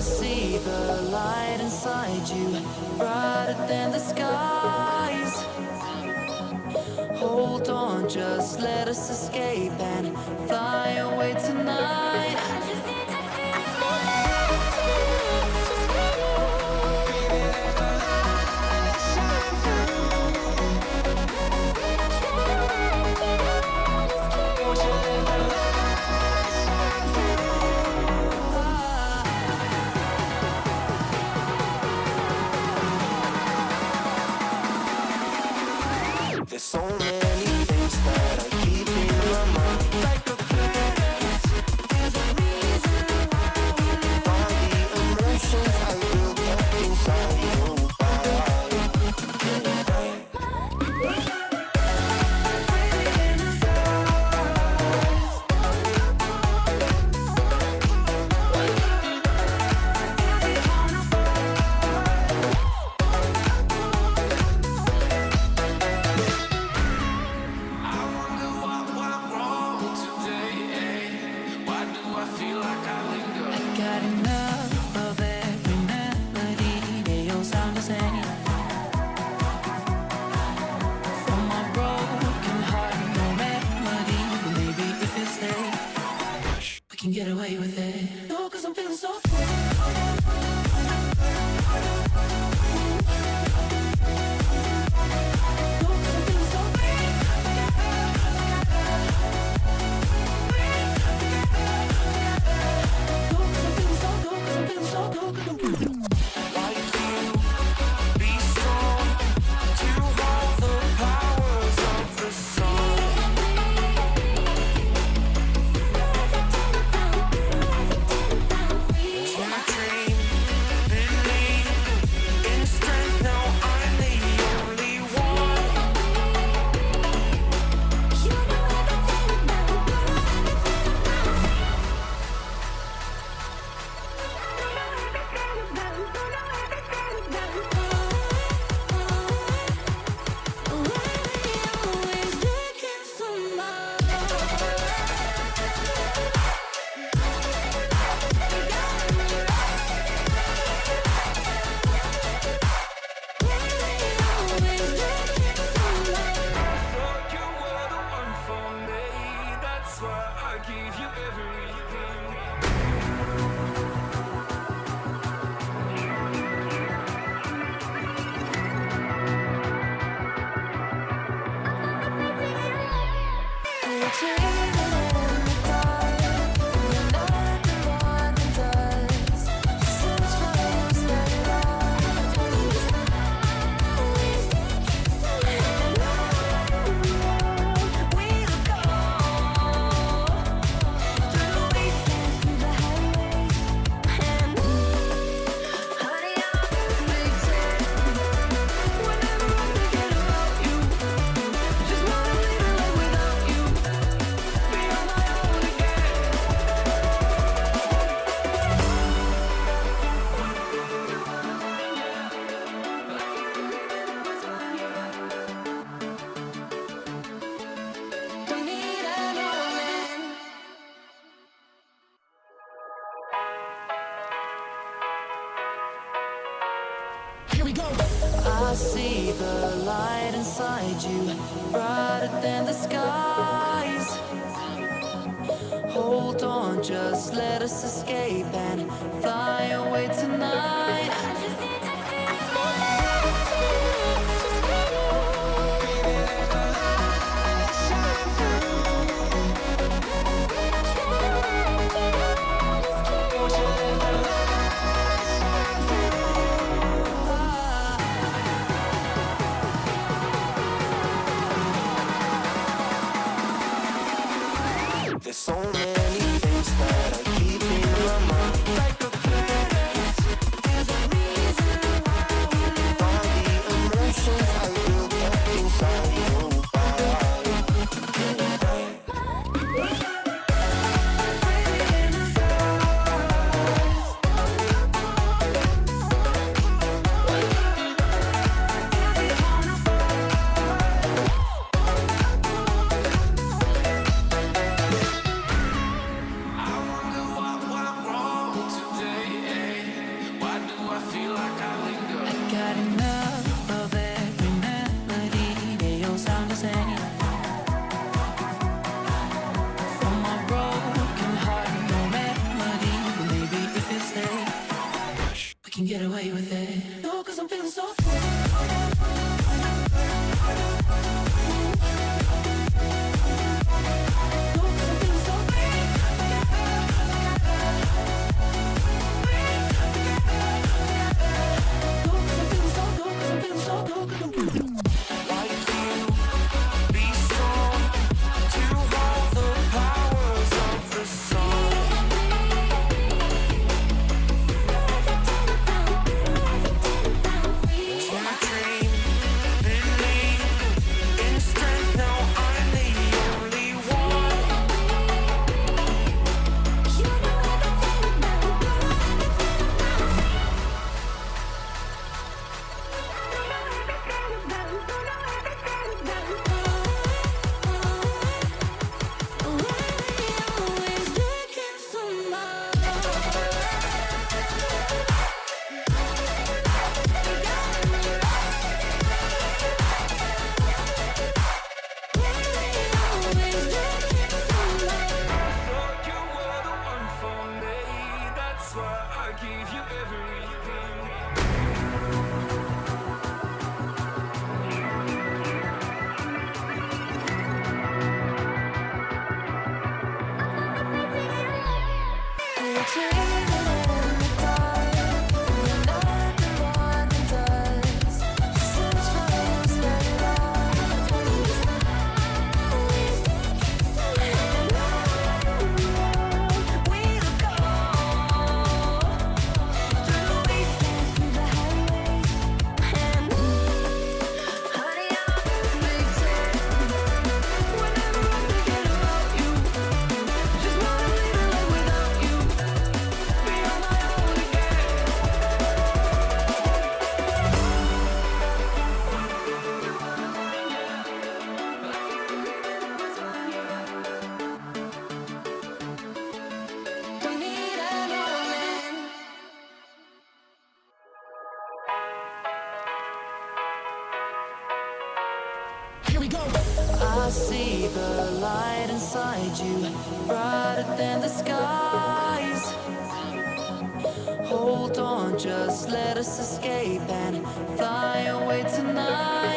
see the light inside you, brighter than the skies. Hold on, just let us escape and fly away tonight. There's so many things that I keep in my mind, like a past. There's a reason why all the emotions I built up inside you. Got enough of every melody, they all sound the same. From my broken heart, no remedy. Maybe if you stay, we can get away with it. No, 'cause I'm feeling so free. I see the light inside you, brighter than the skies. Hold on, just let us escape and fly away tonight. There's so many things that I keep in my mind, like a past. There's a reason why all the emotions I built up inside you. I see the light inside you, brighter than the skies. Hold on, just let us escape and fly away tonight.